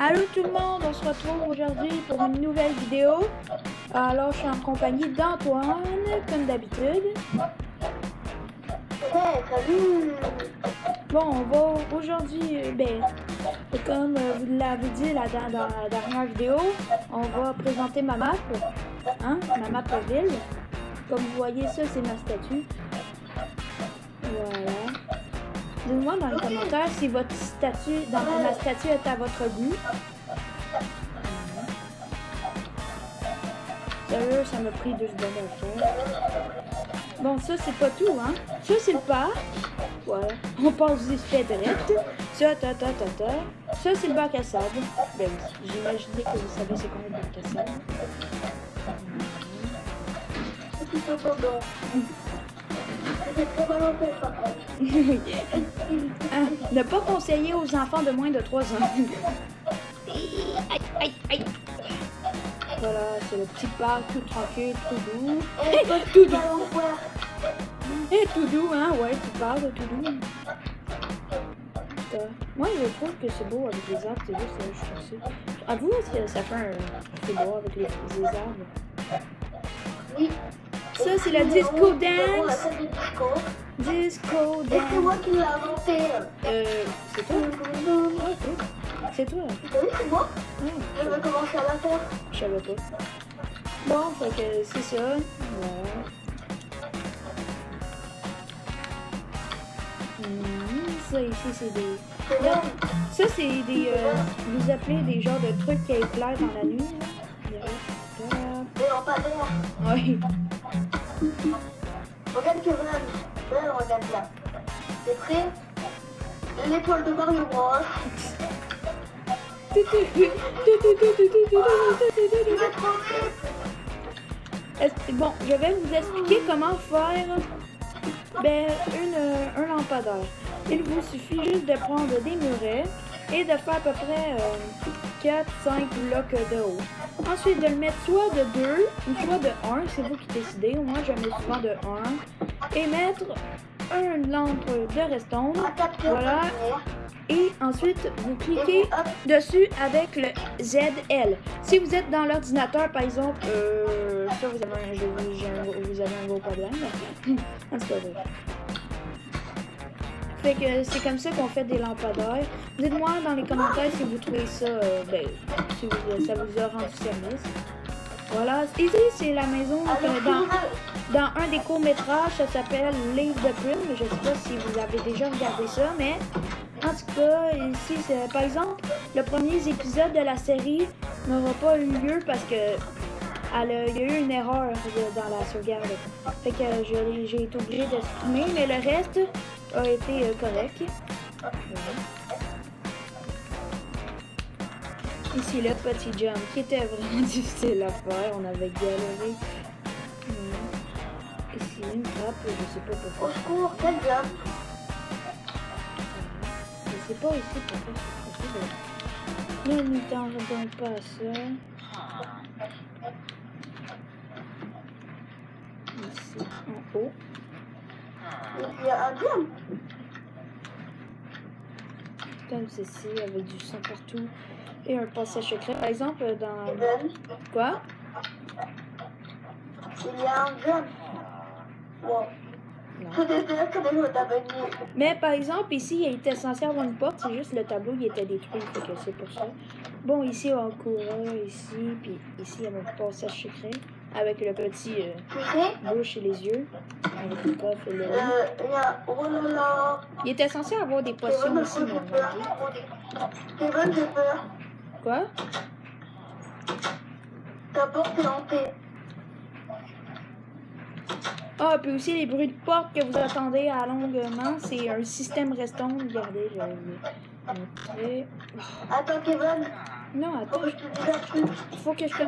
Allô tout le monde, on se retrouve aujourd'hui pour une nouvelle vidéo. Alors je suis en compagnie d'Antoine, comme d'habitude. Ouais, salut. Bon, on va aujourd'hui, comme vous l'avez dit dans la dernière vidéo, on va présenter ma map, hein, ma map de ville. Comme vous voyez, ça c'est ma statue. Voilà. Dites-moi dans les commentaires si votre statue, ma statue est à votre goût. Sérieux, ça m'a pris 2 secondes à faire. Bon, ça c'est pas tout, hein. Ça c'est le parc. Voilà. On passe du fait direct. Ça, Ça c'est le bac à sable. Ben oui, j'imaginais que vous savez c'est quoi le bac à sable. Ne pas conseiller aux enfants de moins de 3 ans. Aïe, aïe, aïe. Voilà, c'est le petit parc tout tranquille, tout doux. Tout doux. Et tout doux, hein, ouais, tu parles de tout doux. Moi, je trouve que c'est beau avec les arbres, c'est juste, je trouve ça. À vous, est-ce que ça fait c'est beau avec les arbres? Oui. Ça, c'est la disco dance. Disco dance. C'est moi qui l'ai inventé. C'est toi? Ok. C'est toi? Oui, c'est moi. Je vais commencer à la faire. Je savais pas. Bon, fait que c'est ça. Voilà. Ça ici, c'est des... Ça, c'est des... vous appelez des genres de trucs qui éclairent dans la nuit, là. Des lampadaires. Oui. Regarde Kevin. Regarde là. C'est prêt? L'étoile de Mario Bros. Bon, je vais vous expliquer comment faire un lampadaire. Il vous suffit juste de prendre des murets et de faire à peu près 4-5 blocs de haut. Ensuite, de le mettre soit de 2 ou soit de 1, c'est vous qui décidez. Moi, je mets souvent de 1. Et mettre une lampe de restombe. Voilà. Et ensuite, vous cliquez dessus avec le ZL. Si vous êtes dans l'ordinateur, par exemple, ça, vous avez un gros problème. En tout cas, fait que c'est comme ça qu'on fait des lampadaires. Dites-moi dans les commentaires si vous trouvez ça, si ça vous a rendu service. Voilà, ici c'est la maison dans un des courts-métrages, ça s'appelle Livre de Plume. Je sais pas si vous avez déjà regardé ça, mais en tout cas, ici c'est par exemple le premier épisode de la série n'aura pas eu lieu parce que il y a eu une erreur dans la sauvegarde. Fait que j'ai été obligée de supprimer, mais le reste a été correct. Voilà. Ici, le petit jump qui était vraiment difficile à faire. On avait galéré. Ici, une trappe, je sais pas pourquoi. Au secours, quel jump? Je sais pas ici pourquoi c'est possible. Ne nous tardons pas à ça. Ici, en haut. Il y a un jump. Comme ceci, avec du sang partout. Et un passage secret. Par exemple, dans... Quoi? Il y a un jump. Wow. Mais par exemple, ici, il était censé avoir une porte, c'est juste le tableau qui était détruit, fait que c'est pour ça. Bon, ici, on courant, ici, puis ici, il y a un passage secret, avec le petit bouche et les yeux, avec le coffre et le Il était censé avoir des potions aussi, Kevin, j'ai peur. Quoi? Ta porte est hantée. Ah, puis aussi les bruits de porte que vous attendez à longuement, c'est un système restant. Regardez, je vais montrer. Attends, Kevin. Non, attends. Faut que je te dise un truc. Faut que je te...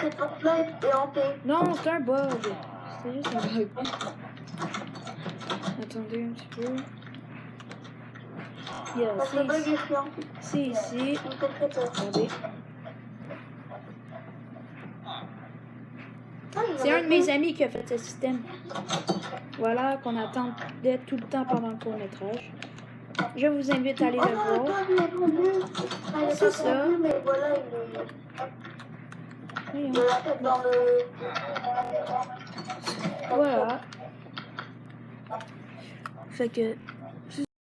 Cette porte-là est hantée. Non, c'est un bug. C'est juste un bug. Attendez un petit peu. C'est ici. Regardez. C'est un de mes amis qui a fait ce système. Voilà, qu'on attendait tout le temps pendant le court-métrage. Je vous invite à aller le voir. c'est ça. Mais voilà, Voyons. il a la tête dans le... Voilà. Fait que